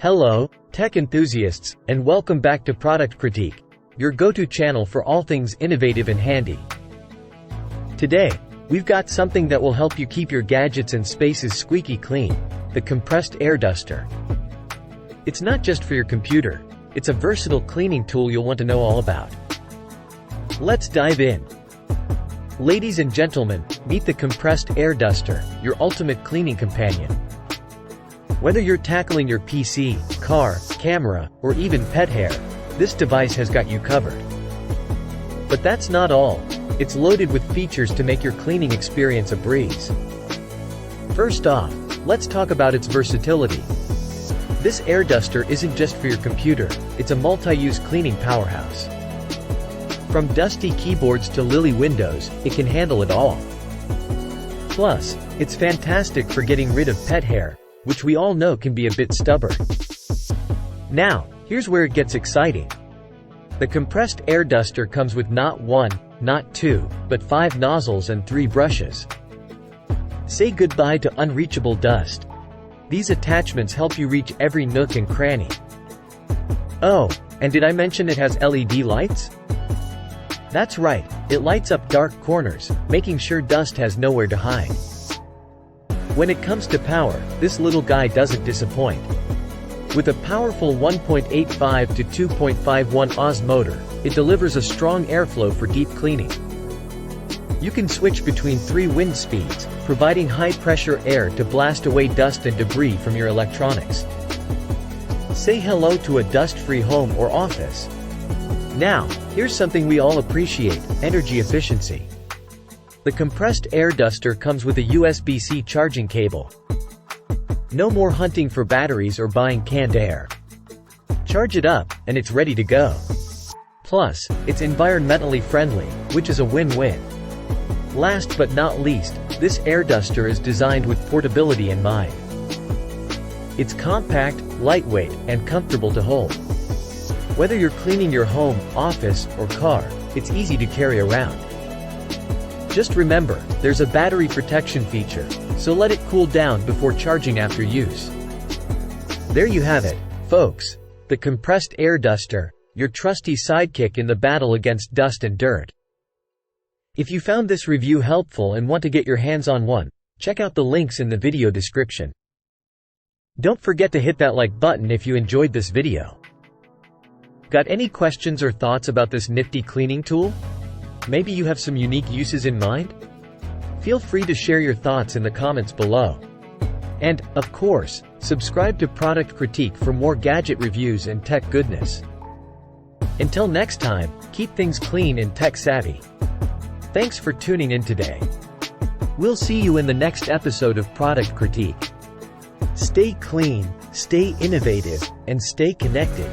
Hello, tech enthusiasts, and welcome back to Product Critique, your go-to channel for all things innovative and handy. Today, we've got something that will help you keep your gadgets and spaces squeaky clean: the compressed air duster. It's not just for your computer, it's a versatile cleaning tool you'll want to know all about. Let's dive in. Ladies and gentlemen, meet the compressed air duster, your ultimate cleaning companion. Whether you're tackling your PC, car, camera, or even pet hair, this device has got you covered. But that's not all. It's loaded with features to make your cleaning experience a breeze. First off, let's talk about its versatility. This air duster isn't just for your computer, it's a multi-use cleaning powerhouse. From dusty keyboards to lily windows, it can handle it all. Plus, it's fantastic for getting rid of pet hair, which we all know can be a bit stubborn. Now, here's where it gets exciting. The compressed air duster comes with not one, not two, but 5 nozzles and 3 brushes. Say goodbye to unreachable dust. These attachments help you reach every nook and cranny. Oh, and did I mention it has LED lights? That's right, it lights up dark corners, making sure dust has nowhere to hide. When it comes to power, this little guy doesn't disappoint. With a powerful 1.85 to 2.51 Oz motor, it delivers a strong airflow for deep cleaning. You can switch between 3 wind speeds, providing high-pressure air to blast away dust and debris from your electronics. Say hello to a dust-free home or office. Now, here's something we all appreciate: energy efficiency. The compressed air duster comes with a USB-C charging cable. No more hunting for batteries or buying canned air. Charge it up, and it's ready to go. Plus, it's environmentally friendly, which is a win-win. Last but not least, this air duster is designed with portability in mind. It's compact, lightweight, and comfortable to hold. Whether you're cleaning your home, office, or car, it's easy to carry around. Just remember, there's a battery protection feature, so let it cool down before charging after use. There you have it, folks. The compressed air duster, your trusty sidekick in the battle against dust and dirt. If you found this review helpful and want to get your hands on one, check out the links in the video description. Don't forget to hit that like button if you enjoyed this video. Got any questions or thoughts about this nifty cleaning tool? Maybe you have some unique uses in mind? Feel free to share your thoughts in the comments below. And, of course, subscribe to Product Critique for more gadget reviews and tech goodness. Until next time, keep things clean and tech savvy. Thanks for tuning in today. We'll see you in the next episode of Product Critique. Stay clean, stay innovative, and stay connected.